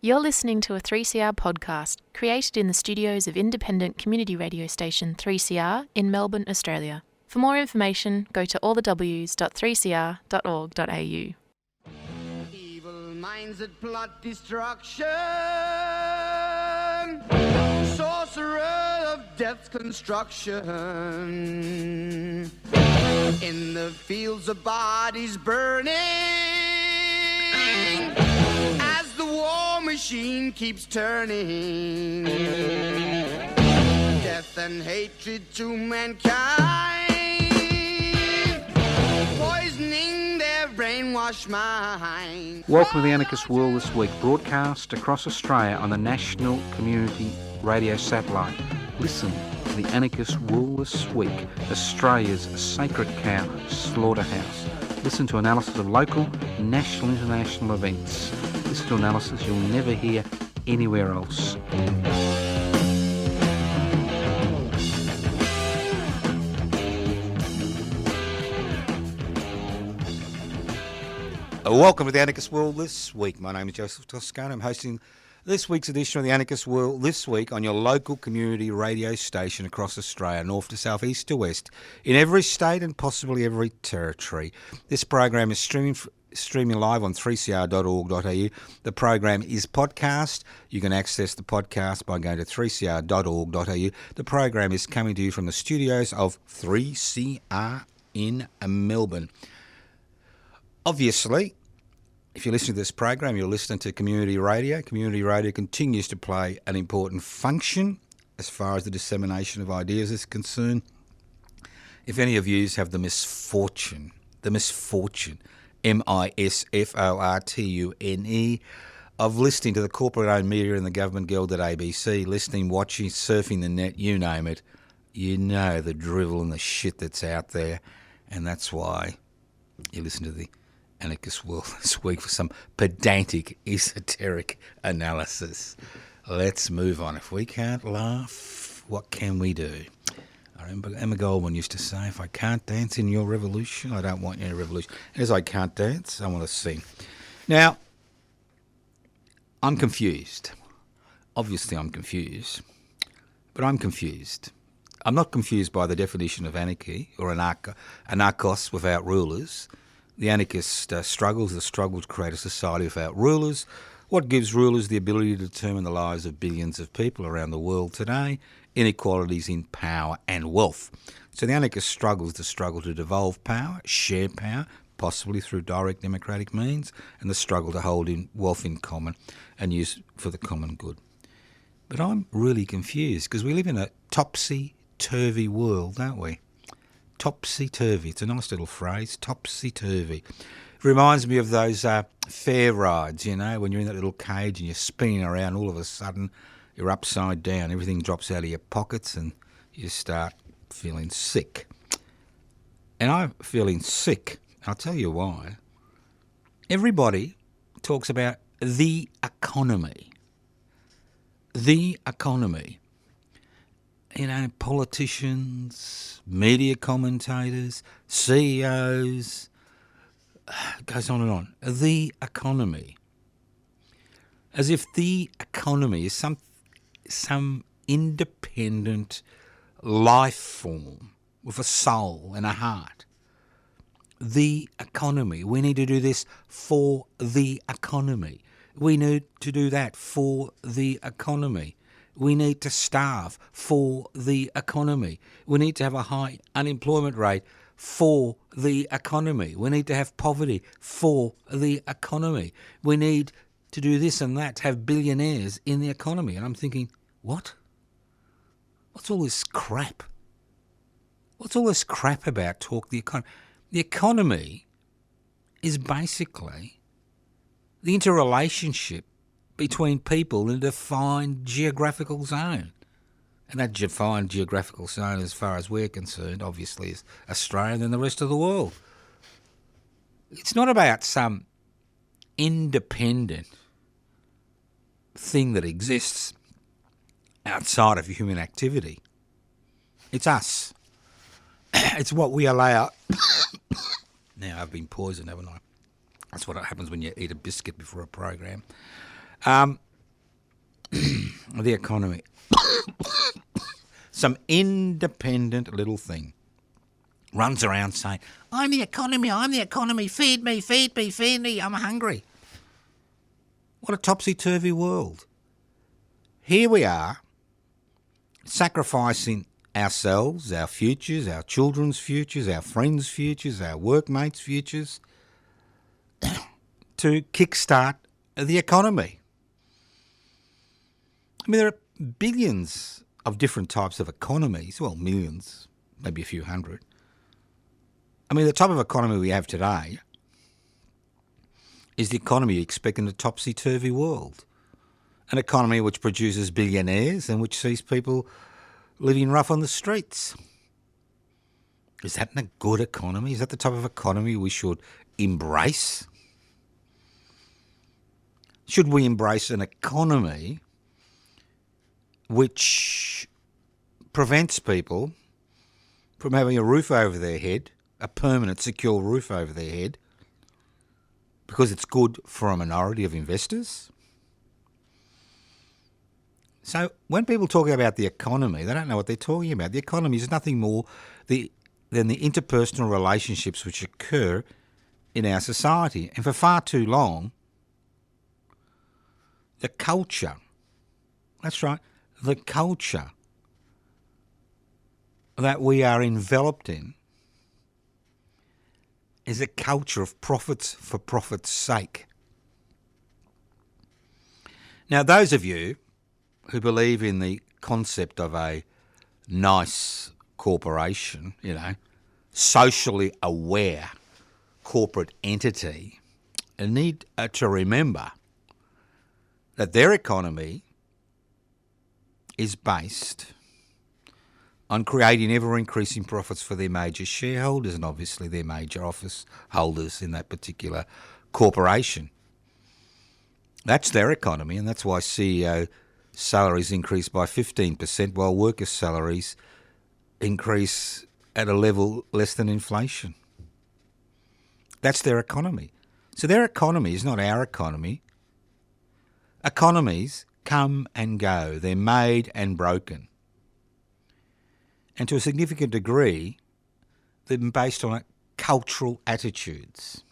You're listening to a 3CR podcast created in the studios of independent community radio station 3CR in Melbourne, Australia. For more information, go to allthews.3cr.org.au. Evil minds that plot destruction, sorcerer of death's construction, in the fields of bodies burning, as the war machine keeps turning, death and hatred to mankind, poisoning their brainwashed mind. Welcome to the Anarchist World This Week, broadcast across Australia on the National Community Radio Satellite. Listen to the Anarchist World This Week, Australia's sacred cow slaughterhouse. Listen to analysis of local, national, international events. Listen to analysis you'll never hear anywhere else. Welcome to the Anarchist World This Week. My name is Joseph Toscano. I'm hosting this week's edition of the Anarchist World This Week on your local community radio station across Australia, north to south, east to west, in every state and possibly every territory. This program is streaming live on 3cr.org.au. The program is podcast. You can access the podcast by going to 3cr.org.au. The program is coming to you from the studios of 3CR in Melbourne. Obviously, if you're listening to this program, you're listening to community radio. Community radio continues to play an important function as far as the dissemination of ideas is concerned. If any of you have the misfortune, MISFORTUNE, of listening to the corporate-owned media and the government-gelded ABC, listening, watching, surfing the net, you name it, you know the drivel and the shit that's out there, and that's why you listen to the Anarchist World This Week for some pedantic, esoteric analysis. Let's move on. If we can't laugh, what can we do? I remember Emma Goldman used to say, if I can't dance in your revolution, I don't want your revolution. As I can't dance, I want to sing. Now, I'm confused. Obviously I'm confused, but I'm confused. I'm not confused by the definition of anarchy or anarchos without rulers. The anarchist struggles, the struggle to create a society without rulers. What gives rulers the ability to determine the lives of billions of people around the world today? Inequalities in power and wealth. So the anarchist struggles the struggle to devolve power, share power, possibly through direct democratic means, and the struggle to hold in wealth in common and use for the common good. But I'm really confused because we live in a topsy-turvy world, don't we? Topsy-turvy. It's a nice little phrase, topsy-turvy. It reminds me of those fair rides, you know, when you're in that little cage and you're spinning around, all of a sudden you're upside down, everything drops out of your pockets and you start feeling sick. And I'm feeling sick. I'll tell you why. Everybody talks about the economy. The economy. You know, politicians, media commentators, CEOs, it goes on and on. The economy. As if the economy is some independent life form with a soul and a heart. The economy. We need to do this for the economy. We need to do that for the economy. We need to starve for the economy. We need to have a high unemployment rate for the economy. We need to have poverty for the economy. We need to do this and that, to have billionaires in the economy. And I'm thinking, what? What's all this crap? What's all this crap about the economy? The economy is basically the interrelationship between people in a defined geographical zone. And that defined geographical zone, as far as we're concerned, obviously is Australia and the rest of the world. It's not about some independent thing that exists outside of human activity. It's us. It's what we allow. Now, I've been poisoned, haven't I? That's what happens when you eat a biscuit before a program. The economy. Some independent little thing runs around saying, I'm the economy, feed me, I'm hungry. What a topsy-turvy world. Here we are, sacrificing ourselves, our futures, our children's futures, our friends' futures, our workmates' futures, to kickstart the economy. I mean, there are billions of different types of economies, well, millions, maybe a few hundred. I mean, the type of economy we have today is the economy you expect in a topsy-turvy world. An economy which produces billionaires and which sees people living rough on the streets. Is that a good economy? Is that the type of economy we should embrace? Should we embrace an economy which prevents people from having a roof over their head, a permanent, secure roof over their head, because it's good for a minority of investors? So when people talk about the economy, they don't know what they're talking about. The economy is nothing more than the interpersonal relationships which occur in our society. And for far too long, the culture, that's right, the culture that we are enveloped in is a culture of profits for profit's sake. Now, those of you who believe in the concept of a nice corporation, socially aware corporate entity, need to remember that their economy is based on creating ever-increasing profits for their major shareholders and obviously their major office holders in that particular corporation. That's their economy, and that's why CEO salaries increase by 15% while workers' salaries increase at a level less than inflation. That's their economy. So their economy is not our economy. Economies come and go. They're made and broken. And to a significant degree, they're based on cultural attitudes.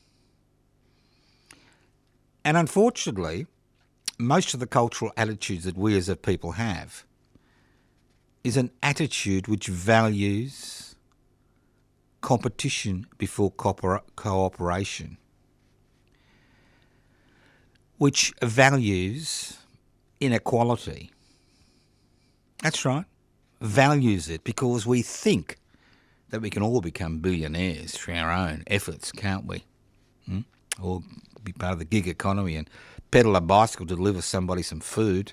And unfortunately, most of the cultural attitudes that we as a people have is an attitude which values competition before cooperation, which values inequality. That's right, values it because we think that we can all become billionaires through our own efforts, can't we? Or be part of the gig economy and pedal a bicycle to deliver somebody some food.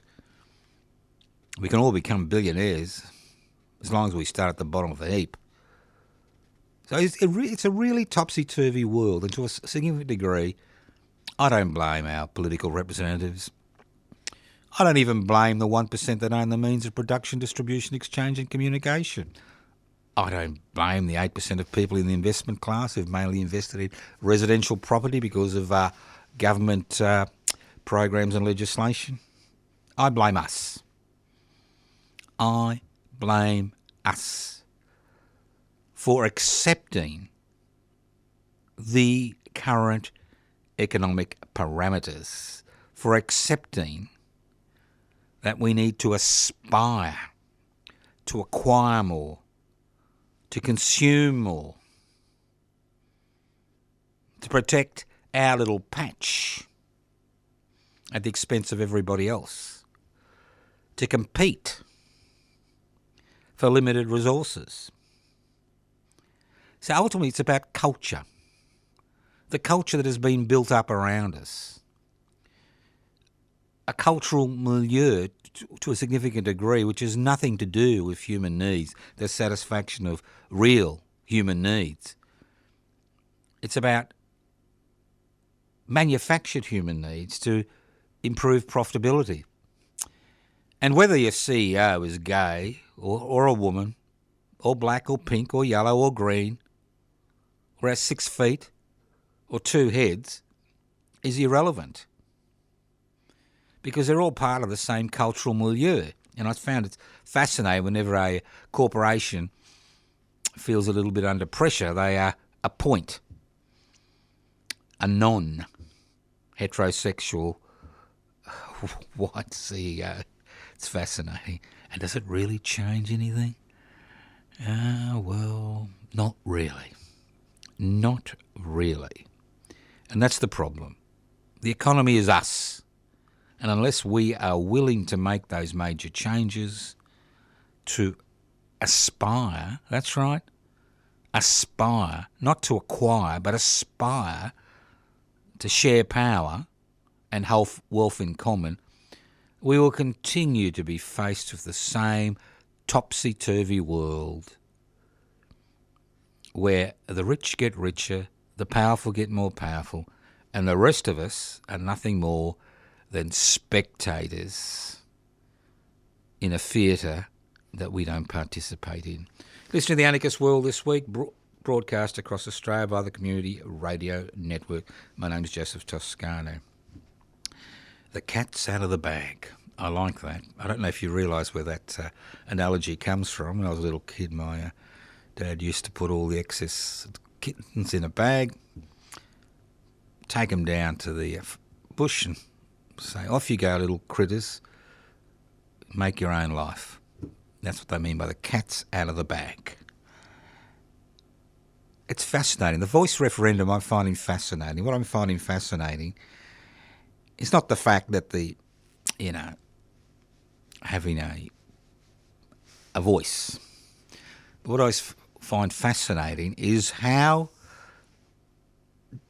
We can all become billionaires as long as we start at the bottom of the heap. So it's a really topsy-turvy world, and to a significant degree, I don't blame our political representatives. I don't even blame the 1% that own the means of production, distribution, exchange and communication. I don't blame the 8% of people in the investment class who've mainly invested in residential property because of government programs and legislation. I blame us. I blame us for accepting the current economic parameters, for accepting that we need to aspire to acquire more, to consume more, to protect our little patch at the expense of everybody else, to compete for limited resources. So ultimately it's about culture, the culture that has been built up around us, a cultural milieu to a significant degree which has nothing to do with human needs, the satisfaction of real human needs. It's about manufactured human needs to improve profitability. And whether your CEO is gay or a woman, or black or pink or yellow or green, or has 6 feet or 2 heads, is irrelevant. because they're all part of the same cultural milieu. And I found it fascinating whenever a corporation feels a little bit under pressure, they appoint a non-heterosexual white CEO. It's fascinating. And does it really change anything? Well, not really. Not really. And that's the problem. The economy is us. And unless we are willing to make those major changes to aspire, that's right, aspire, not to acquire, but aspire to share power and wealth in common, we will continue to be faced with the same topsy-turvy world where the rich get richer, the powerful get more powerful, and the rest of us are nothing more than spectators in a theatre that we don't participate in. Listen to The Anarchist World this week, broadcast across Australia by the Community Radio Network. My name is Joseph Toscano. The cat's out of the bag. I like that. I don't know if you realise where that analogy comes from. When I was a little kid, my dad used to put all the excess kittens in a bag, take them down to the bush and say, off you go, little critters, make your own life. That's what they mean by the cat's out of the bag. It's fascinating. The voice referendum I'm finding fascinating. What I'm finding fascinating is not the fact that having a voice. But what I find fascinating is how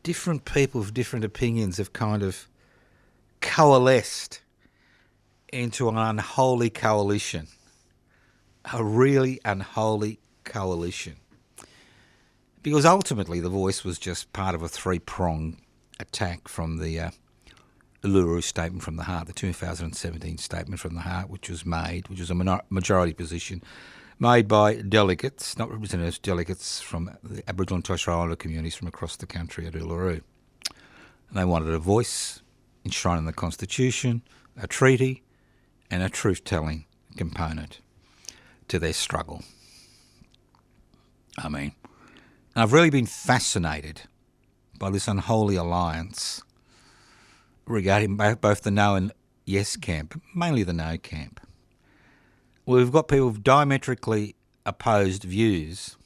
different people with different opinions have kind of coalesced into an unholy coalition, a really unholy coalition. Because ultimately the voice was just part of a three-pronged attack from the Uluru Statement from the Heart, the 2017 Statement from the Heart, which was a majority position made by delegates, not representatives, delegates from the Aboriginal and Torres Strait Islander communities from across the country at Uluru. And they wanted a voice enshrined in the Constitution, a treaty, and a truth-telling component to their struggle. I mean, I've really been fascinated by this unholy alliance regarding both the no and yes camp, mainly the no camp. We've got people with diametrically opposed views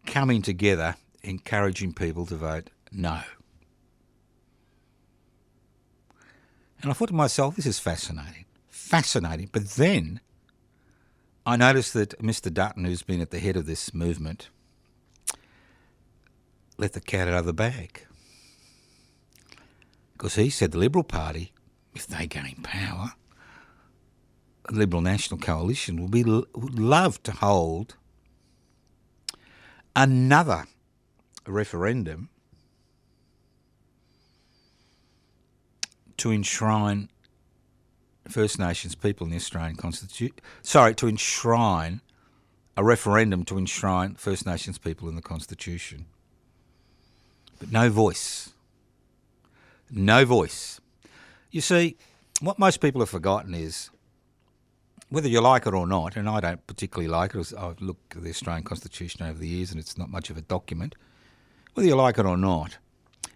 coming together, encouraging people to vote no. And I thought to myself, this is fascinating. But then I noticed that Mr. Dutton, who's been at the head of this movement, let the cat out of the bag. Because he said the Liberal Party, if they gain power, the Liberal National Coalition would love to hold another referendum to enshrine First Nations people in the Australian Constitution. To enshrine a referendum to enshrine First Nations people in the Constitution. But no voice. No voice. You see, what most people have forgotten is, whether you like it or not, and I don't particularly like it, I've looked at the Australian Constitution over the years and it's not much of a document, whether you like it or not,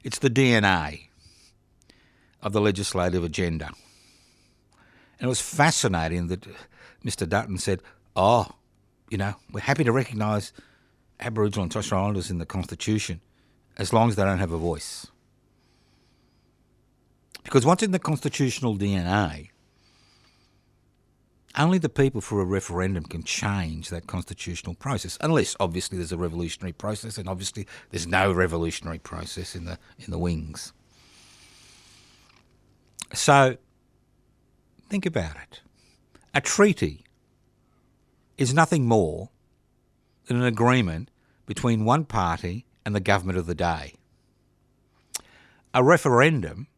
it's the DNA of the legislative agenda. And it was fascinating that Mr. Dutton said, we're happy to recognise Aboriginal and Torres Strait Islanders in the Constitution as long as they don't have a voice. Because once in the constitutional DNA, only the people for a referendum can change that constitutional process, unless obviously there's a revolutionary process, and obviously there's no revolutionary process in the wings. So think about it. A treaty is nothing more than an agreement between one party and the government of the day. A referendum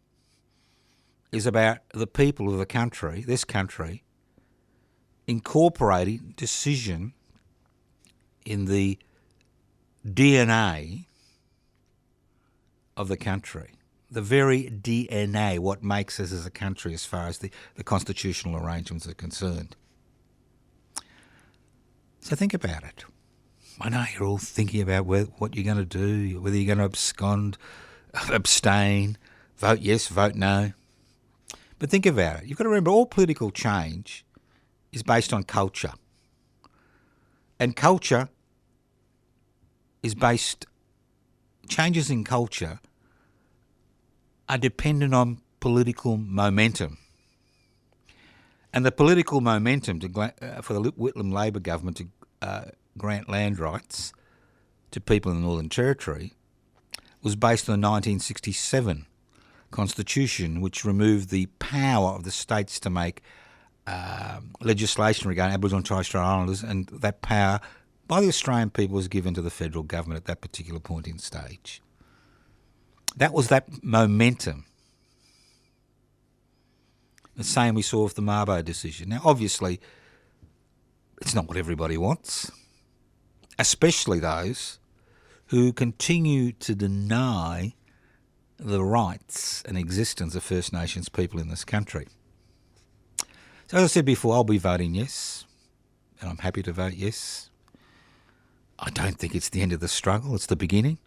is about the people of the country, this country, incorporating decision in the DNA of the country, the very DNA, what makes us as a country as far as the constitutional arrangements are concerned. So think about it. I know you're all thinking about what you're going to do, whether you're going to abscond, abstain, vote yes, vote no. But think about it. You've got to remember all political change is based on culture. And culture is changes in culture are dependent on political momentum. And the political momentum for the Whitlam Labor government to grant land rights to people in the Northern Territory was based on the 1967 Constitution, which removed the power of the states to make legislation regarding Aboriginal and Torres Strait Islanders, and that power by the Australian people was given to the federal government at that particular point in stage. That was that momentum. The same we saw with the Mabo decision. Now, obviously, it's not what everybody wants, especially those who continue to deny the rights and existence of First Nations people in this country. So as I said before, I'll be voting yes, and I'm happy to vote yes. I don't think it's the end of the struggle, it's the beginning.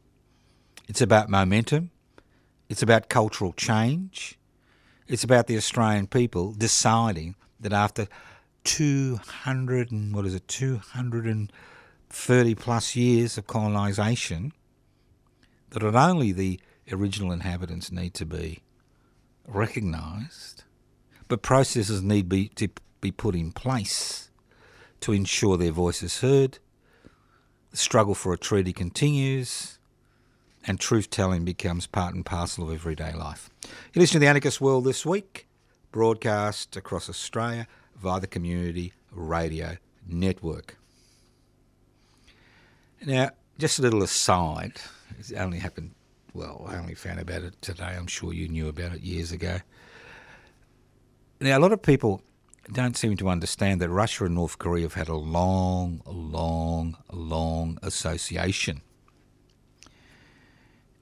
It's about momentum. It's about cultural change. It's about the Australian people deciding that after 230 plus years of colonisation, that not only the original inhabitants need to be recognised, but processes need to be put in place to ensure their voice is heard, the struggle for a treaty continues, and truth-telling becomes part and parcel of everyday life. You listen to The Anarchist World This Week, broadcast across Australia via the Community Radio Network. Now, just a little aside, it only happened, well, I only found about it today. I'm sure you knew about it years ago. Now, a lot of people don't seem to understand that Russia and North Korea have had a long association.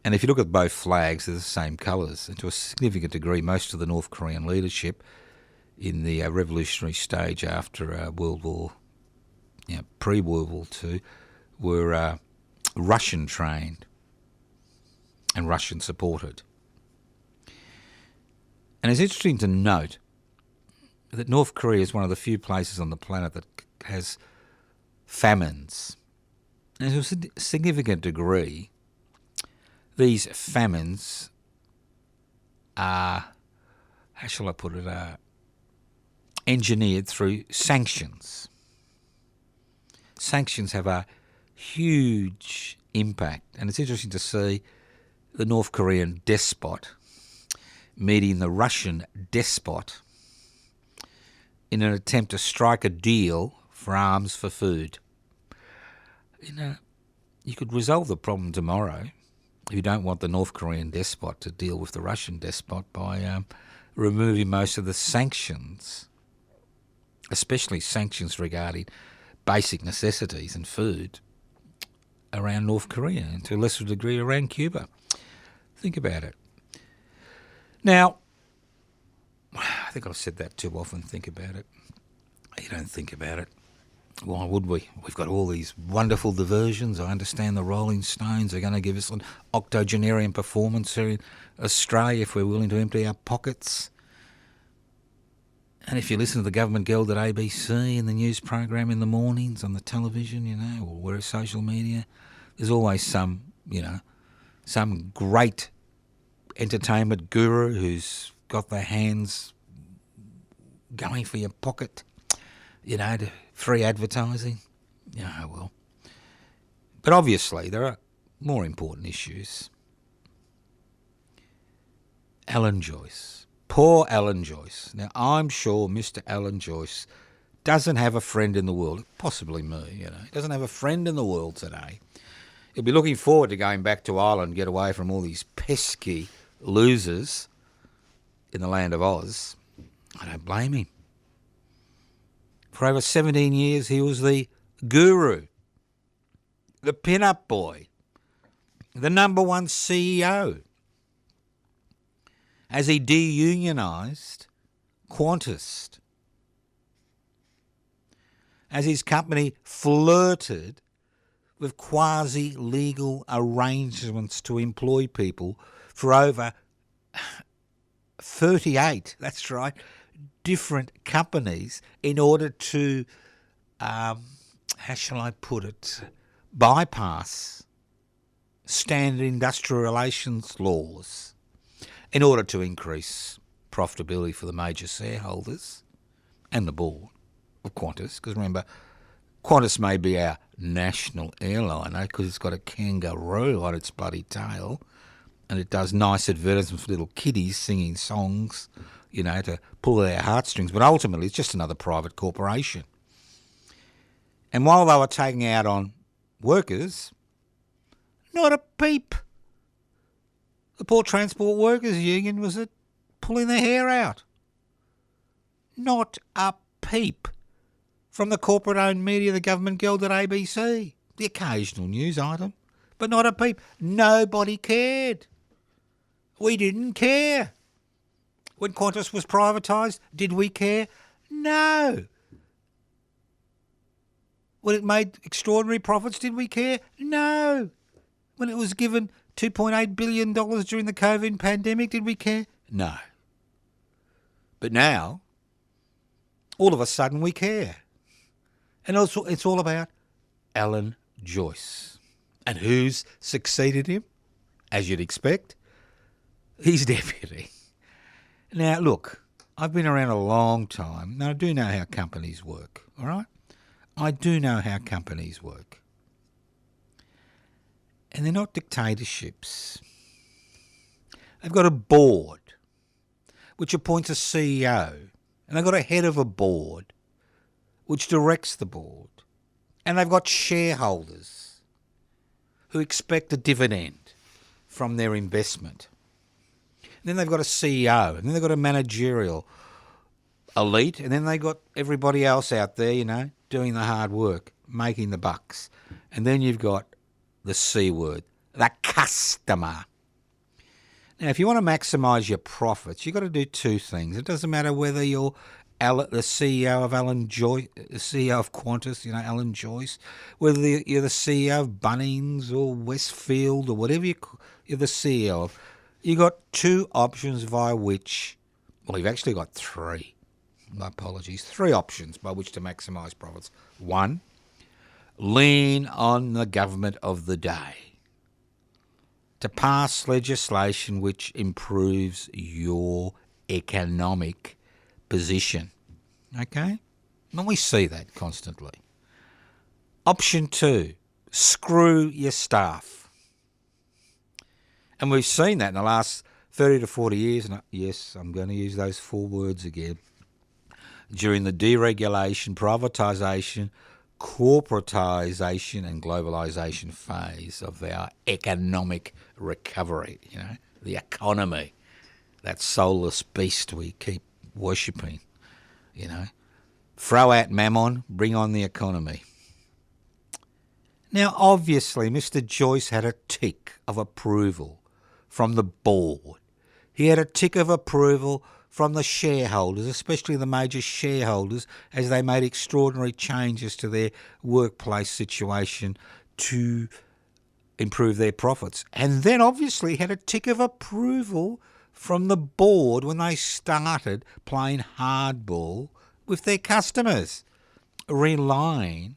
And if you look at both flags, they're the same colours. And to a significant degree, most of the North Korean leadership in the revolutionary stage after pre-World War II, were Russian-trained and Russian-supported. And it's interesting to note that North Korea is one of the few places on the planet that has famines. And to a significant degree, these famines are, how shall I put it, engineered through sanctions. Sanctions have a huge impact, and it's interesting to see the North Korean despot meeting the Russian despot in an attempt to strike a deal for arms for food. You know, you could resolve the problem tomorrow if you don't want the North Korean despot to deal with the Russian despot by removing most of the sanctions, especially sanctions regarding basic necessities and food around North Korea, and to a lesser degree around Cuba. Think about it. Now, I think I've said that too often, think about it. You don't think about it. Why would we? We've got all these wonderful diversions. I understand the Rolling Stones are going to give us an octogenarian performance here in Australia if we're willing to empty our pockets. And if you listen to the government guild at ABC in the news program in the mornings on the television, you know, or we're social media, there's always some great entertainment guru who's got their hands going for your pocket, you know, to free advertising. Yeah, well. But obviously there are more important issues. Alan Joyce. Poor Alan Joyce. Now, I'm sure Mr. Alan Joyce doesn't have a friend in the world, possibly me, you know. He doesn't have a friend in the world today. He'll be looking forward to going back to Ireland, get away from all these pesky losers in the land of Oz. I don't blame him. For over 17 years, he was the guru, the pin-up boy, the number one CEO. as he de-unionised QANTAS, as his company flirted with quasi-legal arrangements to employ people for over 38, that's right, different companies in order to, how shall I put it, bypass standard industrial relations laws in order to increase profitability for the major shareholders and the board of QANTAS. Because remember, QANTAS may be our national airliner because it's got a kangaroo on its bloody tail and it does nice advertisements for little kiddies singing songs, you know, to pull their heartstrings. But ultimately, it's just another private corporation. And while they were taking out on workers, not a peep. The Port Transport Workers Union was pulling their hair out. Not a peep from the corporate-owned media, the government-gelded ABC. The occasional news item, but not a peep. Nobody cared. We didn't care. When QANTAS was privatised, did we care? No. When it made extraordinary profits, did we care? No. When it was given $2.8 billion during the COVID pandemic, did we care? No. But now, all of a sudden we care. And also, it's all about Alan Joyce. And who's succeeded him? As you'd expect, his deputy. Now, look, I've been around a long time, and I do know how companies work, all right? I do know how companies work. And they're not dictatorships. They've got a board which appoints a CEO, and they've got a head of a board which directs the board, and they've got shareholders who expect a dividend from their investment. And then they've got a CEO, and then they've got a managerial elite, and then they've got everybody else out there, you know, doing the hard work, making the bucks. And then you've got the C word, the customer. Now, if you want to maximise your profits, you've got to do two things. It doesn't matter whether you're the CEO of Alan Joyce, the CEO of QANTAS, you know, Alan Joyce, whether you're the CEO of Bunnings or Westfield or whatever you're the CEO of. You've got two options via which, well, you've actually got three. My apologies. Three options by which to maximise profits. One, lean on the government of the day to pass legislation which improves your economic position. Okay? And we see that constantly. Option two, screw your staff. And we've seen that in the last 30 to 40 years. And yes, I'm going to use those four words again. During the deregulation, privatisation, corporatisation and globalisation phase of our economic recovery, you know, the economy, that soulless beast we keep worshipping, you know. Throw out mammon, bring on the economy. Now, obviously, Mr. Joyce had a tick of approval from the board. He had a tick of approval from the shareholders, especially the major shareholders, as they made extraordinary changes to their workplace situation to improve their profits. And then obviously had a tick of approval from the board when they started playing hardball with their customers, relying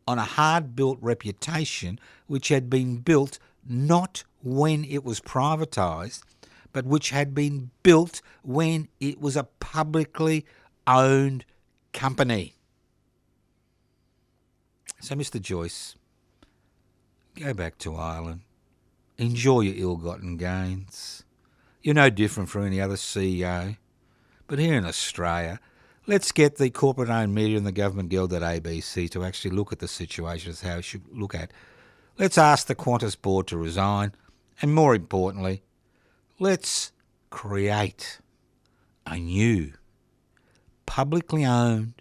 on a hard-built reputation which had been built not when it was privatised, but which had been built when it was a publicly owned company. So, Mr. Joyce, go back to Ireland. Enjoy your ill-gotten gains. You're no different from any other CEO. But here in Australia, let's get the corporate-owned media and the government-gelded ABC to actually look at the situation as how it should look at. Let's ask the QANTAS board to resign, and more importantly, let's create a new publicly owned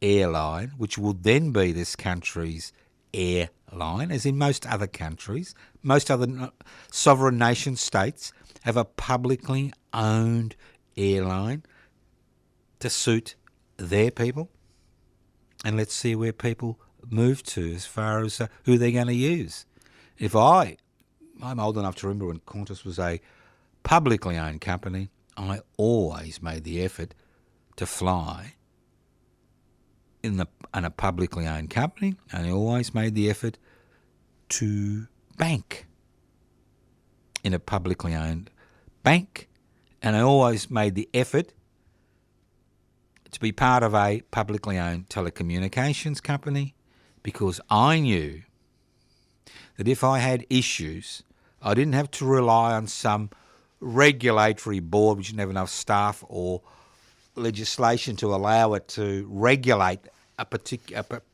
airline, which will then be this country's airline line, as in most other countries, most other sovereign nation states have a publicly owned airline to suit their people. And let's see where people move to as far as who they're going to use. I'm old enough to remember when QANTAS was a publicly owned company, I always made the effort to fly in a publicly owned company, and I always made the effort to bank in a publicly owned bank, and I always made the effort to be part of a publicly owned telecommunications company, because I knew that if I had issues, I didn't have to rely on some regulatory board which didn't have enough staff or legislation to allow it to regulate a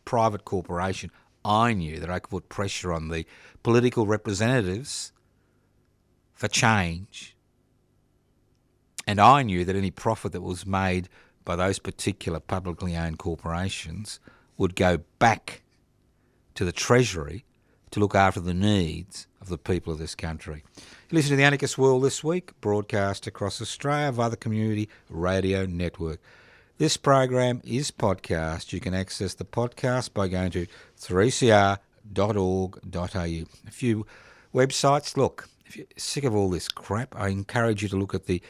private corporation. I knew that I could put pressure on the political representatives for change, and I knew that any profit that was made by those particular publicly owned corporations would go back to the Treasury to look after the needs of the people of this country. You listen to the Anarchist World This Week, broadcast across Australia via the Community Radio Network. This program is podcast. You can access the podcast by going to 3cr.org.au. A few websites. Look, if you're sick of all this crap, I encourage you to look at the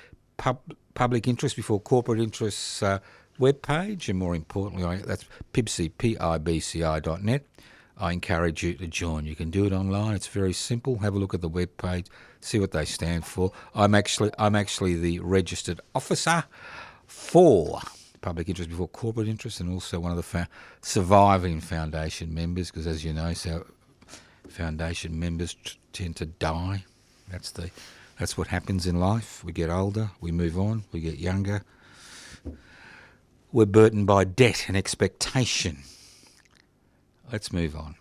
Public Interest Before Corporate Interests webpage, and more importantly, that's pibci.net. I encourage you to join. You can do it online. It's very simple. Have a look at the webpage, see what they stand for. I'm actually the registered officer for Public Interest Before Corporate Interest, and also one of the surviving foundation members, because as you know, so foundation members tend to die. That's what happens in life. We get older, we move on, we get younger. We're burdened by debt and expectation. Let's move on.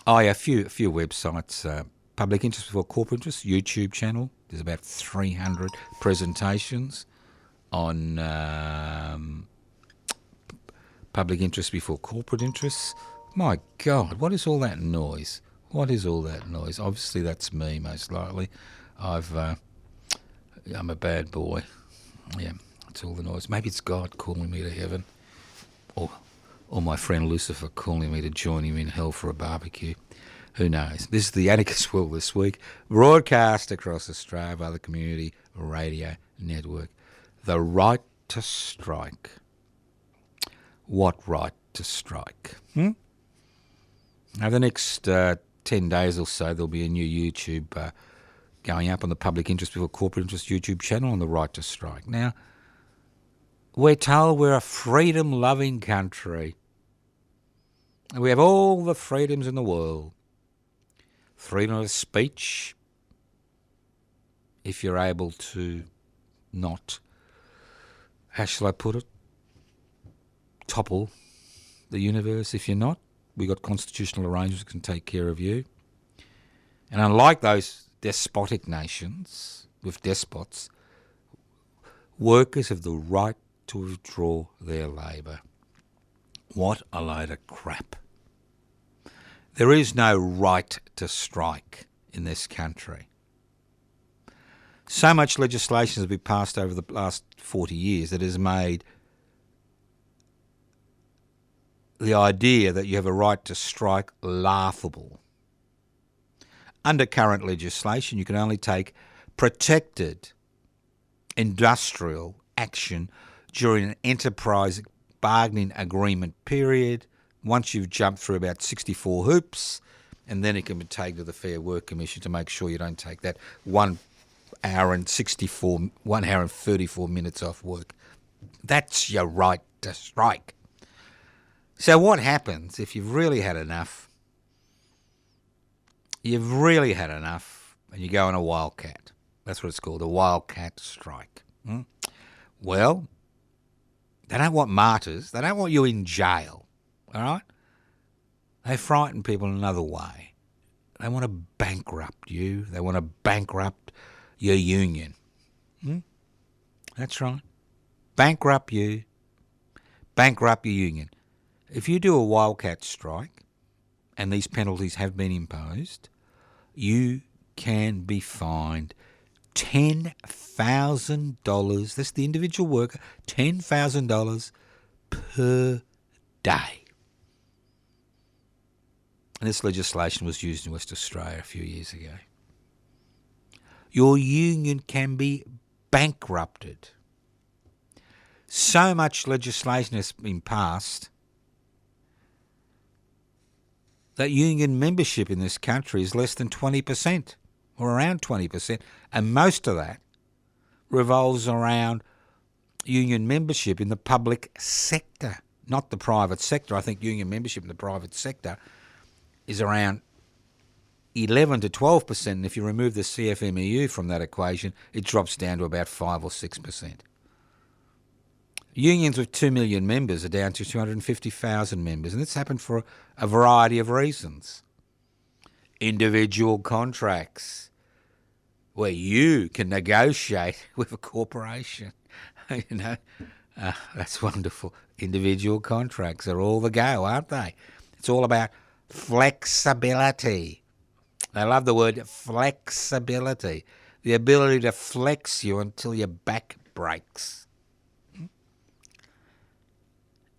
A few websites. Public Interest Before Corporate Interest YouTube channel. There's about 300 presentations on Public Interest Before Corporate Interests. My God, what is all that noise? Obviously, that's me, most likely. I'm a bad boy. Yeah, that's all the noise. Maybe it's God calling me to heaven, or my friend Lucifer calling me to join him in hell for a barbecue. Who knows? This is the Anarchist World This Week, broadcast across Australia by the Community Radio Network. The right to strike. What right to strike? Over the next 10 days or so, there'll be a new YouTube going up on the Public Interest Before Corporate Interest YouTube channel on the right to strike. Now, we're told we're a freedom-loving country. We have all the freedoms in the world. Freedom of speech, if you're able to not, how shall I put it, topple the universe. If you're not, we've got constitutional arrangements that can take care of you. And unlike those despotic nations with despots, workers have the right to withdraw their labour. What a load of crap. There is no right to strike in this country. So much legislation has been passed over the last 40 years that has made the idea that you have a right to strike laughable. Under current legislation, you can only take protected industrial action during an enterprise bargaining agreement period, once you've jumped through about 64 hoops, and then it can be taken to the Fair Work Commission to make sure you don't take that 1 hour and 34 minutes off work. That's your right to strike. So what happens if you've really had enough? You've really had enough, and you go on a wildcat. That's what it's called, a wildcat strike. Well, they don't want martyrs. They don't want you in jail, all right? They frighten people in another way. They want to bankrupt you. They want to bankrupt your union. That's right. Bankrupt you. Bankrupt your union. If you do a wildcat strike and these penalties have been imposed, you can be fined $10,000. That's the individual worker, $10,000 per day. And this legislation was used in West Australia a few years ago. Your union can be bankrupted. So much legislation has been passed that union membership in this country is less than 20%, or around 20%, and most of that revolves around union membership in the public sector, not the private sector. I think union membership in the private sector is around 11 to 12%, and if you remove the CFMEU from that equation, it drops down to about 5 or 6%. Unions with 2 million members are down to 250,000 members, and it's happened for a variety of reasons. Individual contracts, where you can negotiate with a corporation. That's wonderful. Individual contracts are all the go, aren't they? It's all about flexibility. I love the word flexibility, the ability to flex you until your back breaks.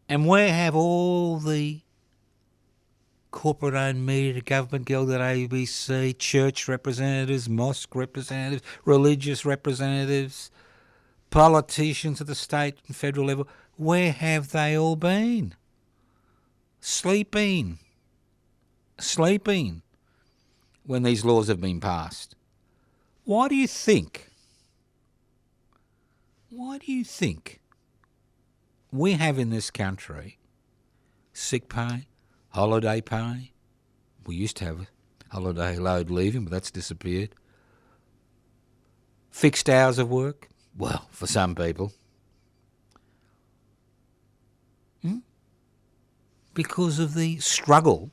And where have all the corporate-owned media, the government guild at ABC, church representatives, mosque representatives, religious representatives, politicians at the state and federal level, where have they all been? Sleeping when these laws have been passed. Why do you think we have in this country sick pay, holiday pay? We used to have holiday load leaving, but that's disappeared. Fixed hours of work? Well, for some people. Because of the struggle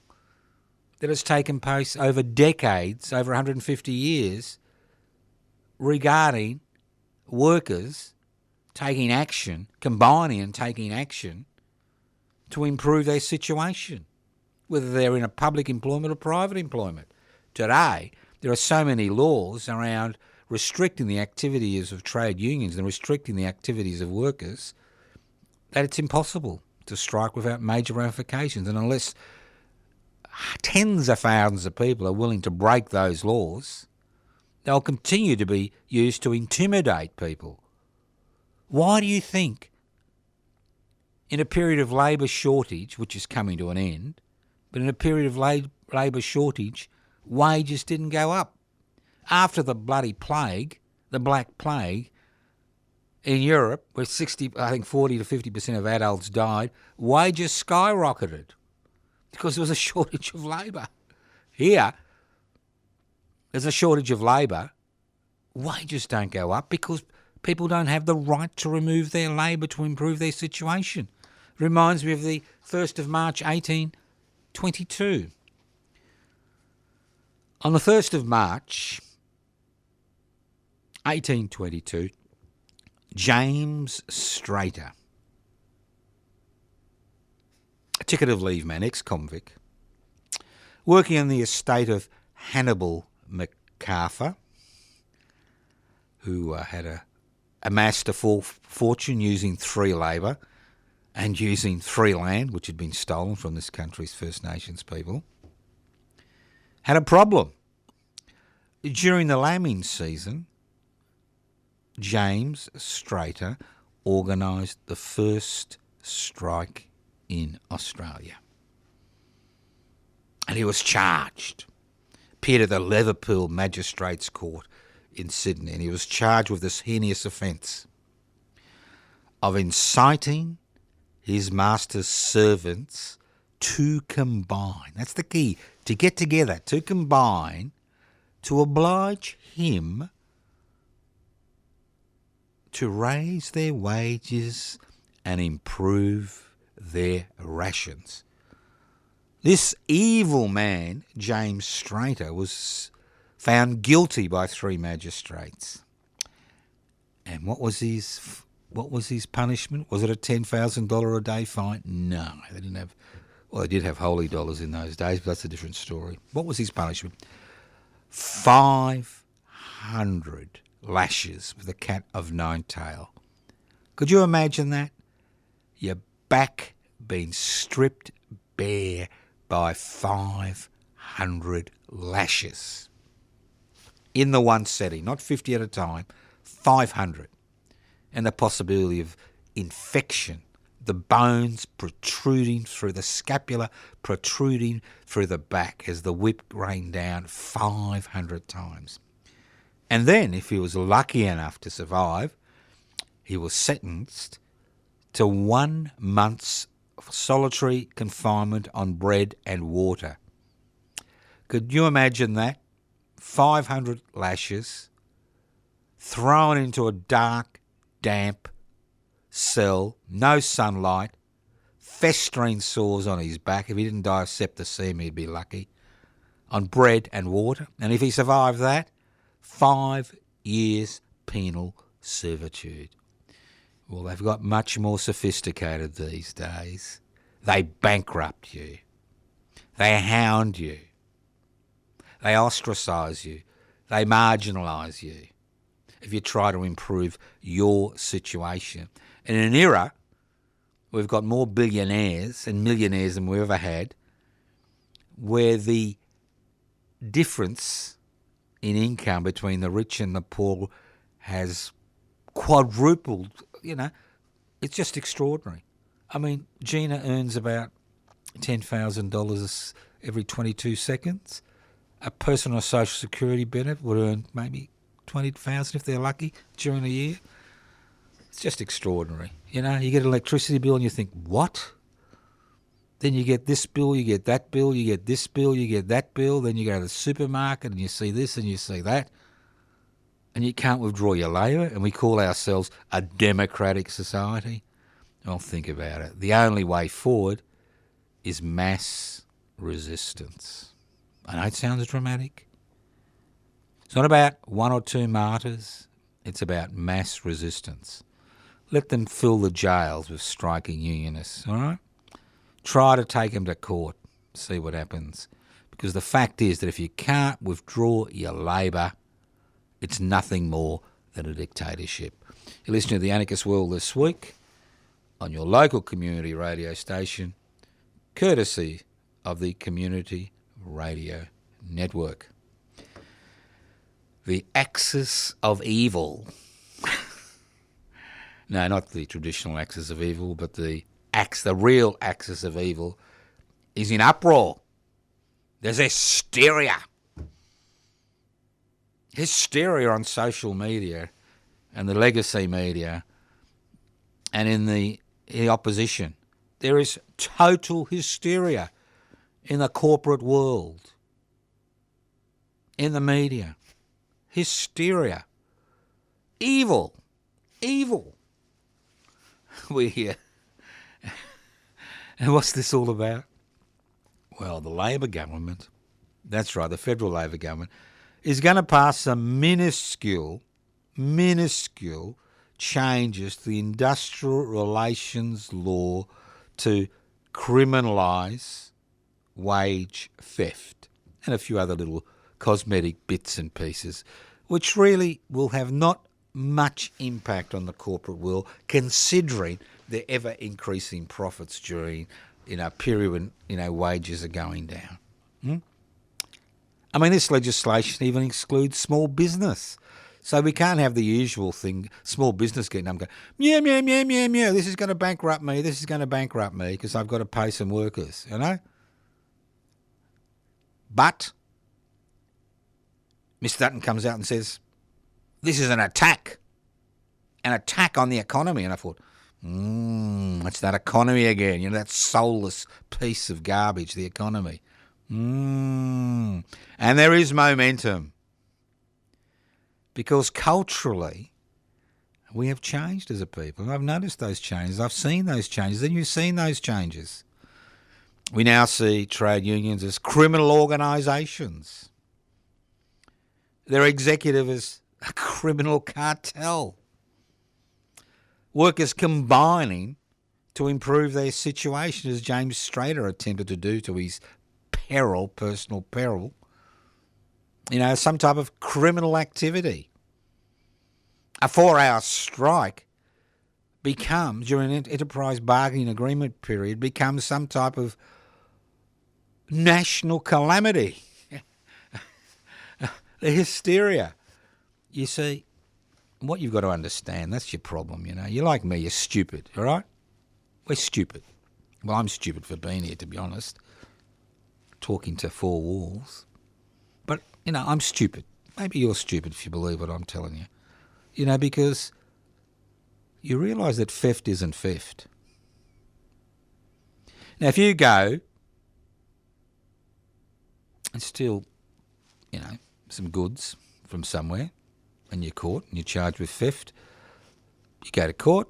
that has taken place over decades, over 150 years, regarding workers taking action, combining and taking action to improve their situation, whether they're in a public employment or private employment. Today, there are so many laws around restricting the activities of trade unions and restricting the activities of workers that it's impossible to strike without major ramifications. And unless tens of thousands of people are willing to break those laws, they'll continue to be used to intimidate people. Why do you think, in a period of labour shortage, which is coming to an end, but in a period of labour shortage, wages didn't go up? After the bloody plague, the Black Plague, in Europe, where 40 to 50% of adults died, wages skyrocketed because there was a shortage of labour. Here, there's a shortage of labour. Wages don't go up because people don't have the right to remove their labour to improve their situation. Reminds me of the 1st of March 1822. On the 1st of March 1822, James Strater, a ticket of leave man, ex-convict, working on the estate of Hannibal MacArthur, who had amassed a full fortune using free labour and using free land, which had been stolen from this country's First Nations people, had a problem. During the lambing season, James Strater organised the first strike in Australia. And he was charged, appeared at the Liverpool Magistrates Court in Sydney, and he was charged with this heinous offence of inciting his master's servants to combine. That's the key, to get together, to combine, to oblige him to raise their wages and improve their rations. This evil man, James Strater, was found guilty by 3 magistrates. And what was his punishment? Was it a $10,000 a day fine? No, they didn't have Well, they did have holy dollars in those days, but that's a different story. What was his punishment? 500 lashes with a cat of nine tail. Could you imagine that? Your back being stripped bare by 500 lashes. In the one setting, not 50 at a time, 500. And the possibility of infection, the bones protruding through the scapula, protruding through the back as the whip rained down 500 times. And then, if he was lucky enough to survive, he was sentenced to 1 month's solitary confinement on bread and water. Could you imagine that? 500 lashes, thrown into a dark, damp cell, no sunlight, festering sores on his back. If he didn't die of septicemia, he'd be lucky. On bread and water. And if he survived that, 5 years penal servitude. Well, they've got much more sophisticated these days. They bankrupt you. They hound you. They ostracise you. They marginalise you if you try to improve your situation. In an era, we've got more billionaires and millionaires than we ever had, where the difference in income between the rich and the poor has quadrupled. You know, it's just extraordinary. I mean, Gina earns about $10,000 every 22 seconds. A person on a social security benefit would earn maybe $20,000 if they're lucky during the year. It's just extraordinary. You know, you get an electricity bill and you think, what? Then you get this bill, you get that bill, you get this bill, you get that bill. Then you go to the supermarket and you see this and you see that. And you can't withdraw your labour, and we call ourselves a democratic society. Well, think about it. The only way forward is mass resistance. I know it sounds dramatic. It's not about 1 or 2 martyrs. It's about mass resistance. Let them fill the jails with striking unionists, all right? Try to take them to court, see what happens. Because the fact is that if you can't withdraw your labour, it's nothing more than a dictatorship. You're listening to the Anarchist World this week on your local community radio station, courtesy of the Community Radio Network. The axis of evil. No, not the traditional axis of evil, but the real axis of evil is in uproar. There's hysteria. Hysteria on social media and the legacy media and in the opposition. There is total hysteria in the corporate world, in the media. Hysteria. Evil. Evil. We're here. And what's this all about? Well, the Labor government, that's right, the federal Labor government, is going to pass some minuscule changes to the industrial relations law to criminalise wage theft and a few other little cosmetic bits and pieces, which really will have not much impact on the corporate world, considering their ever-increasing profits during a period when wages are going down. I mean, this legislation even excludes small business. So we can't have the usual thing, small business getting up and going, meow, this is going to bankrupt me, because I've got to pay some workers, you know? But Mr. Dutton comes out and says, this is an attack on the economy. And I thought, it's that economy again, that soulless piece of garbage, the economy. And there is momentum. Because culturally, we have changed as a people. I've noticed those changes. I've seen those changes. Then you've seen those changes. We now see trade unions as criminal organisations. Their executive is a criminal cartel. Workers combining to improve their situation, as James Strader attempted to do to his personal peril. Some type of criminal activity. A 4-hour strike becomes, during an enterprise bargaining agreement period, becomes some type of national calamity. The hysteria. You see, what you've got to understand, that's your problem, You're like me, you're stupid, all right? We're stupid. Well, I'm stupid for being here, to be honest, talking to four walls. But, I'm stupid. Maybe you're stupid if you believe what I'm telling you. Because you realise that theft isn't theft. Now, if you go and steal, some goods from somewhere and you're caught and you're charged with theft, you go to court,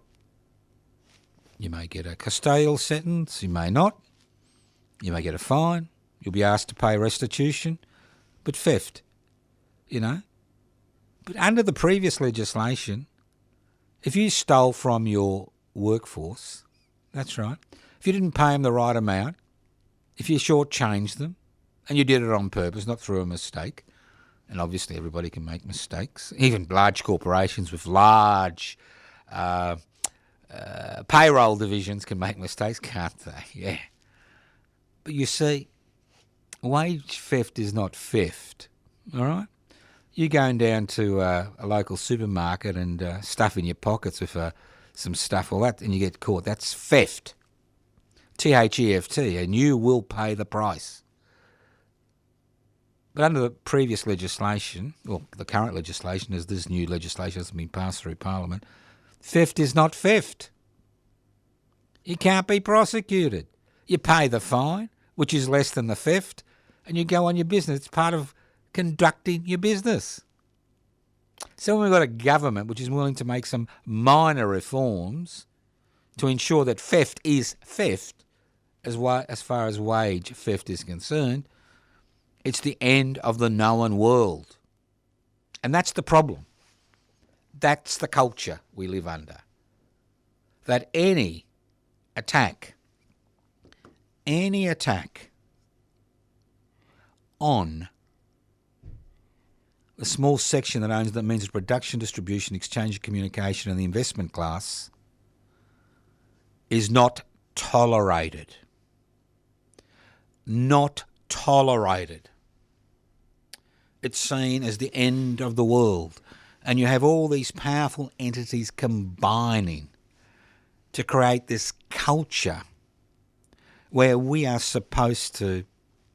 you may get a custodial sentence, you may not, you may get a fine, you'll be asked to pay restitution, but theft, But under the previous legislation, if you stole from your workforce, that's right, if you didn't pay them the right amount, if you shortchanged them, and you did it on purpose, not through a mistake, and obviously everybody can make mistakes, even large corporations with large payroll divisions can make mistakes, can't they? Yeah. But you see, wage theft is not theft, all right? You going down to a local supermarket and stuff in your pockets with some stuff, all that, and you get caught. That's theft. T-H-E-F-T, and you will pay the price. But under the previous legislation, well, the current legislation, as this new legislation has been passed through Parliament, theft is not theft. You can't be prosecuted. You pay the fine, which is less than the theft, and you go on your business. It's part of conducting your business. So when we've got a government which is willing to make some minor reforms to ensure that theft is theft, as far as wage theft is concerned, it's the end of the known world. And that's the problem. That's the culture we live under. That any attack on the small section that owns that means production, distribution, exchange of communication and the investment class is not tolerated. Not tolerated. It's seen as the end of the world. And you have all these powerful entities combining to create this culture where we are supposed to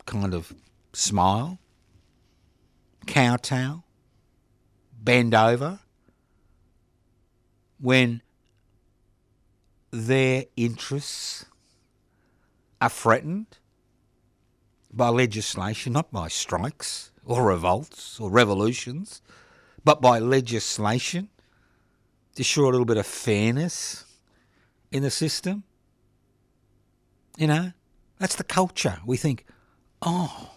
kind of smile, kowtow, bend over when their interests are threatened by legislation, not by strikes or revolts or revolutions, but by legislation to ensure a little bit of fairness in the system. That's the culture. We think, oh,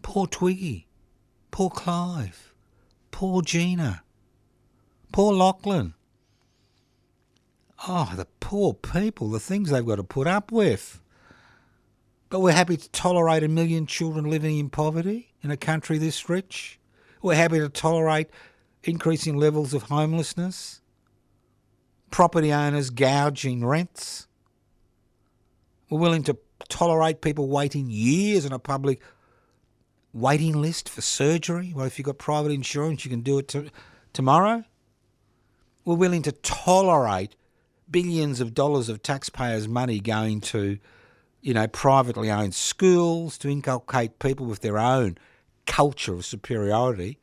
poor Twiggy, poor Clive, poor Gina, poor Lachlan. Oh, the poor people, the things they've got to put up with. But we're happy to tolerate 1 million children living in poverty in a country this rich. We're happy to tolerate increasing levels of homelessness, property owners gouging rents. We're willing to tolerate people waiting years on a public waiting list for surgery. Well, if you've got private insurance, you can do it tomorrow. We're willing to tolerate billions of dollars of taxpayers' money going to, privately owned schools to inculcate people with their own culture of superiority,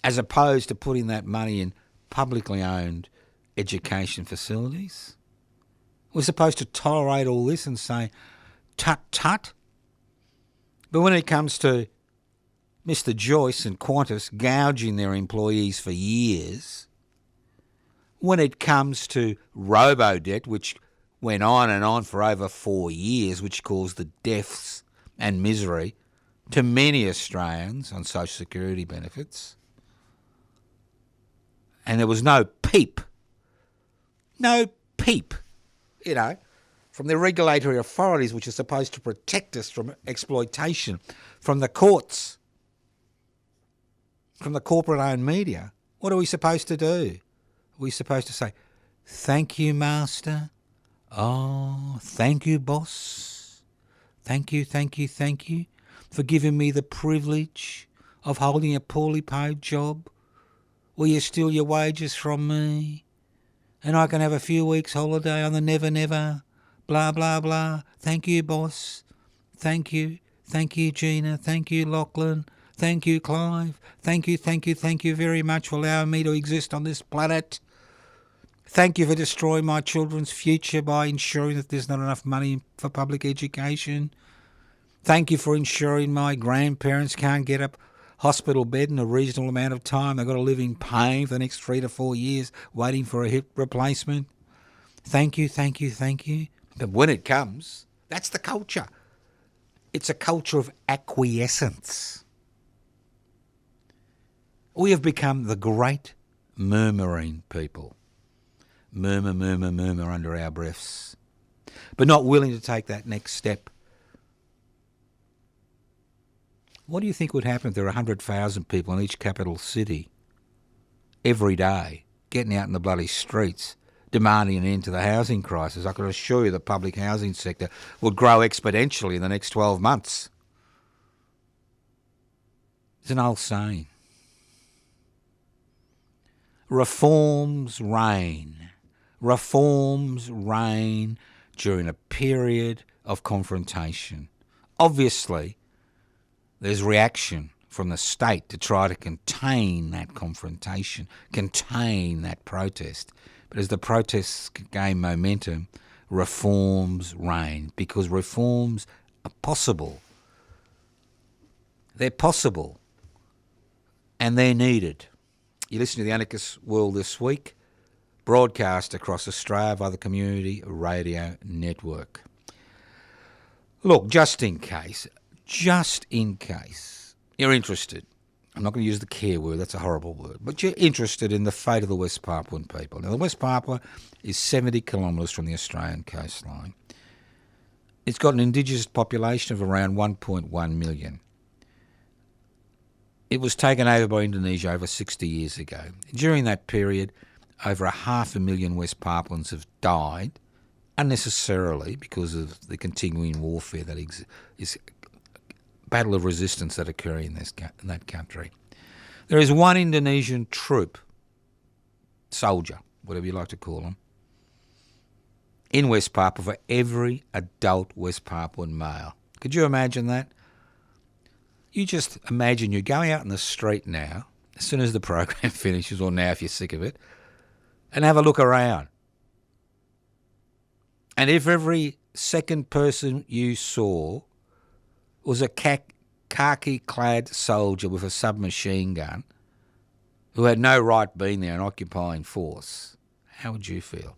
as opposed to putting that money in publicly owned education facilities. We're supposed to tolerate all this and say, tut, tut. But when it comes to Mr. Joyce and QANTAS gouging their employees for years, when it comes to robo-debt, which went on and on for over 4 years, which caused the deaths and misery to many Australians on social security benefits, and there was no peep No peep, from the regulatory authorities which are supposed to protect us from exploitation, from the courts, from the corporate-owned media. What are we supposed to do? Are we supposed to say, thank you, master? Oh, thank you, boss. Thank you for giving me the privilege of holding a poorly paid job. Will you steal your wages from me? And I can have a few weeks holiday on the never, never. Blah, blah, blah. Thank you, boss. Thank you. Thank you, Gina. Thank you, Lachlan. Thank you, Clive. Thank you very much for allowing me to exist on this planet. Thank you for destroying my children's future by ensuring that there's not enough money for public education. Thank you for ensuring my grandparents can't get a hospital bed in a reasonable amount of time. They've got to live in pain for the next 3 to 4 years waiting for a hip replacement. Thank you. But when it comes, that's the culture. It's a culture of acquiescence. We have become the great murmuring people. Murmur under our breaths, but not willing to take that next step. What do you think would happen if there were 100,000 people in each capital city every day getting out in the bloody streets demanding an end to the housing crisis? I can assure you the public housing sector would grow exponentially in the next 12 months. It's an old saying. Reforms reign during a period of confrontation. Obviously, there's reaction from the state to try to contain that confrontation, contain that protest. But as the protests gain momentum, reforms reign, because reforms are possible. They're possible, and they're needed. You listen to the Anarchist World This Week, broadcast across Australia via the Community Radio Network. Look, just in case you're interested, I'm not going to use the care word, that's a horrible word, but you're interested in the fate of the West Papuan people. Now, the West Papua is 70 kilometres from the Australian coastline. It's got an indigenous population of around 1.1 million. It was taken over by Indonesia over 60 years ago. During that period, over 500,000 West Papuans have died unnecessarily because of the continuing warfare that is battle of resistance that occurring in that country. There is one Indonesian troop, soldier, whatever you like to call them, in West Papua for every adult West Papuan male. Could you imagine that? You just imagine you're going out in the street now, as soon as the program finishes, or now if you're sick of it, and have a look around. And if every second person you saw was a khaki-clad soldier with a submachine gun who had no right being there, an occupying force, how would you feel?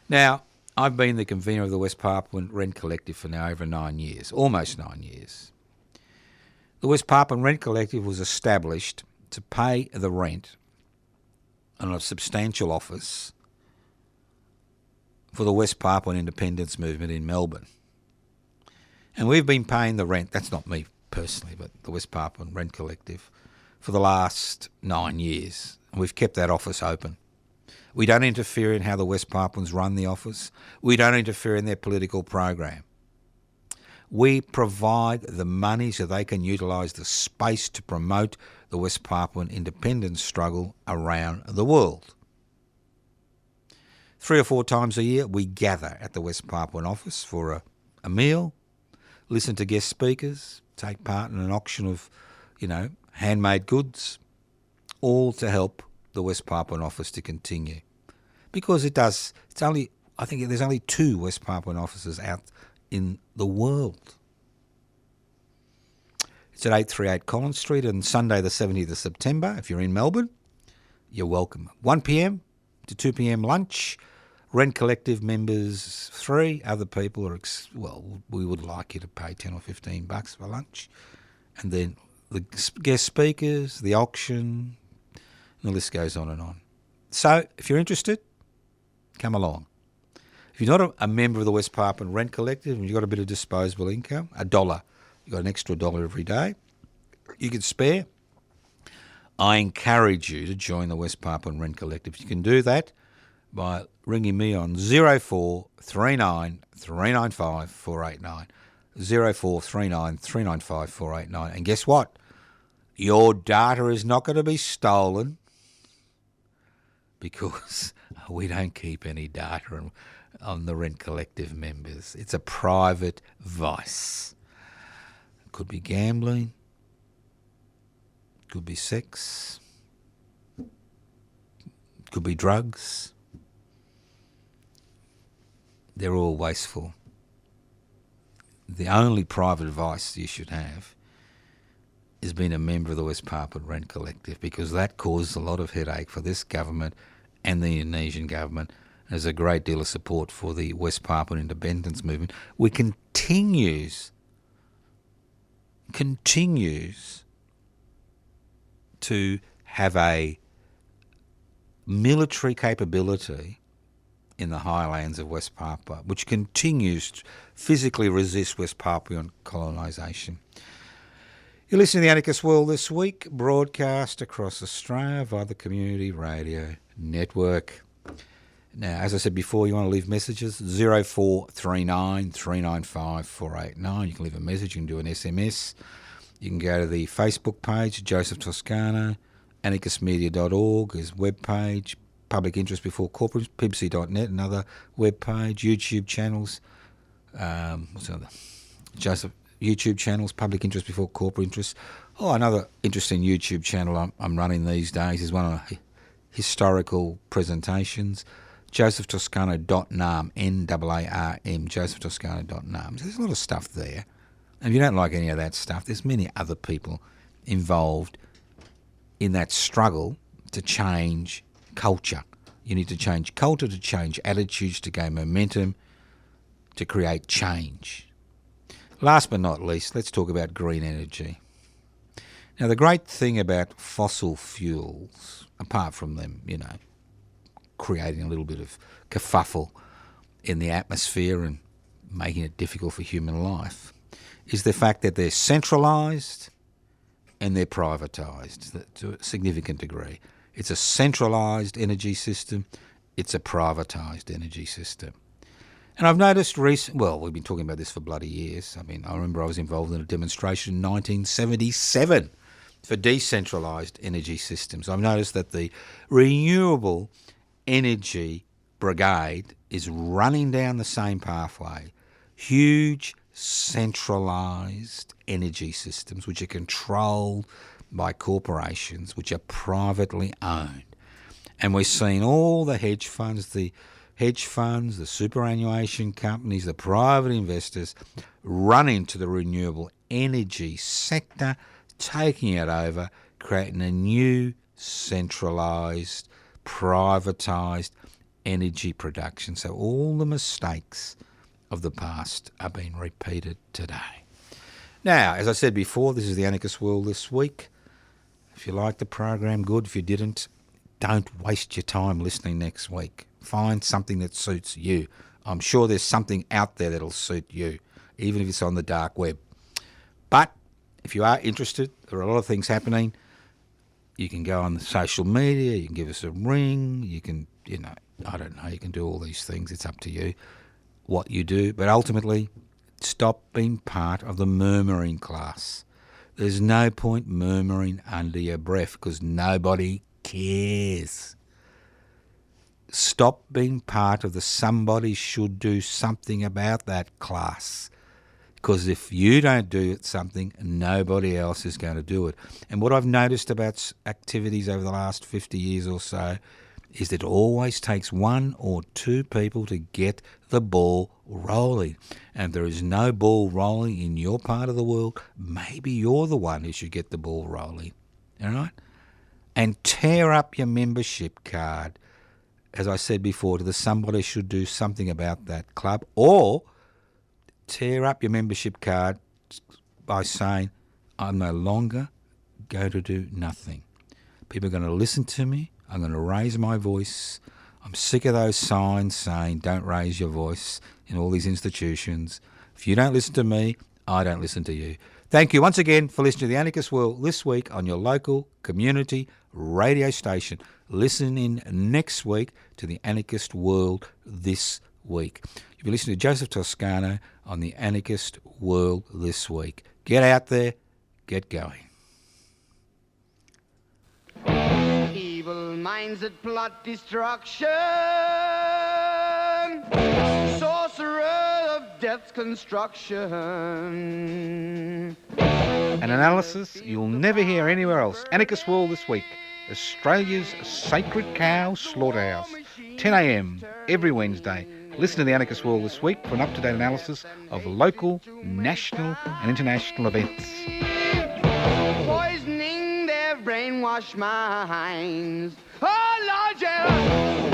Now, I've been the convener of the West Papuan Rent Collective for now over 9 years, almost 9 years. The West Papuan Rent Collective was established to pay the rent on a substantial office for the West Papuan independence movement in Melbourne. And we've been paying the rent, that's not me personally, but the West Papuan Rent Collective, for the last 9 years. And we've kept that office open. We don't interfere in how the West Papuans run the office. We don't interfere in their political program. We provide the money so they can utilise the space to promote the West Papuan independence struggle around the world. 3 or 4 times a year we gather at the West Papuan office for a meal, listen to guest speakers, take part in an auction of, handmade goods, all to help the West Papuan office to continue. Because I think there's only 2 West Papuan offices out in the world. It's at 838 Collins Street on Sunday the 17th of September. If you're in Melbourne, you're welcome. 1 p.m. to 2 p.m. lunch. Rent Collective members 3. Other people are, we would like you to pay $10 or $15 for lunch. And then the guest speakers, the auction, and the list goes on and on. So if you're interested, come along. If you're not a member of the West Papuan Rent Collective and you've got a bit of disposable income, $1, you've got an extra $1 every day, you can spare, I encourage you to join the West Papuan Rent Collective. You can do that by ringing me on 0439 395 489, 0439 395 489. And guess what? Your data is not going to be stolen because we don't keep any data on the Rent Collective members. It's a private vice. Could be gambling, could be sex, could be drugs. They're all wasteful. The only private vice you should have is being a member of the West Papuan Rent Collective, because that causes a lot of headache for this government and the Indonesian government. There's a great deal of support for the West Papuan independence movement, which continues to have a military capability in the highlands of West Papua, which continues to physically resist West Papuan colonisation. You're listening to The Anarchist World This Week, broadcast across Australia via the Community Radio Network. Now, as I said before, you want to leave messages, 0439 395 489. You can leave a message, you can do an SMS. You can go to the Facebook page, Joseph Toscano, anarchistmedia.org, his webpage, Public Interest Before Corporate, pibc.net, another webpage, YouTube channels, what's another? Joseph, YouTube channels, Public Interest Before Corporate Interest. Oh, another interesting YouTube channel I'm running these days is one of the historical presentations, josephtoscano.nam, N-A-A-R-M, josephtoscano.nam. So there's a lot of stuff there. And if you don't like any of that stuff, there's many other people involved in that struggle to change culture. You need to change culture, to change attitudes, to gain momentum, to create change. Last but not least, let's talk about green energy. Now, the great thing about fossil fuels, apart from them, creating a little bit of kerfuffle in the atmosphere and making it difficult for human life, is the fact that they're centralised and they're privatised to a significant degree. It's a centralised energy system, it's a privatised energy system. And I've noticed we've been talking about this for bloody years. I mean, I remember I was involved in a demonstration in 1977 for decentralised energy systems. I've noticed that the renewable energy brigade is running down the same pathway. Huge centralised energy systems which are controlled by corporations which are privately owned. And we're seeing all the hedge funds, the superannuation companies, the private investors run into the renewable energy sector, taking it over, creating a new centralised, privatised energy production. So all the mistakes of the past are being repeated today. Now, as I said before, this is The Anarchist World This Week. If you liked the program, good. If you didn't, don't waste your time listening next week. Find something that suits you. I'm sure there's something out there that'll suit you, even if it's on the dark web. But if you are interested, there are a lot of things happening. You can go on the social media, you can give us a ring, you can, I don't know, you can do all these things. It's up to you what you do. But ultimately, stop being part of the murmuring class. There's no point murmuring under your breath because nobody cares. Stop being part of the somebody should do something about that class. Because if you don't do something, nobody else is going to do it. And what I've noticed about activities over the last 50 years or so is that it always takes one or two people to get the ball rolling. And if there is no ball rolling in your part of the world, maybe you're the one who should get the ball rolling. All right? And tear up your membership card, as I said before, to the somebody should do something about that club, or tear up your membership card by saying, I'm no longer going to do nothing. People are going to listen to me. I'm going to raise my voice. I'm sick of those signs saying don't raise your voice in all these institutions. If you don't listen to me, I don't listen to you. Thank you once again for listening to The Anarchist World this week on your local community radio station. Listen in next week to The Anarchist World this week. You'll be listening to Joseph Toscano on The Anarchist World this week. Get out there, get going. Evil minds that plot destruction, sorcerer of death's construction. An analysis you'll never hear anywhere else. Anarchist World this week. Australia's sacred cow slaughterhouse. 10 a.m. every Wednesday. Listen to The Anarchist World this week for an up-to-date analysis of local, national and international events. Poisoning their brainwashed minds. Oh, Lord, yeah.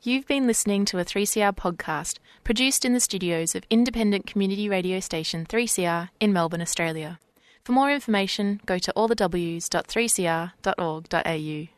You've been listening to a 3CR podcast produced in the studios of independent community radio station 3CR in Melbourne, Australia. For more information, go to allthews.3cr.org.au.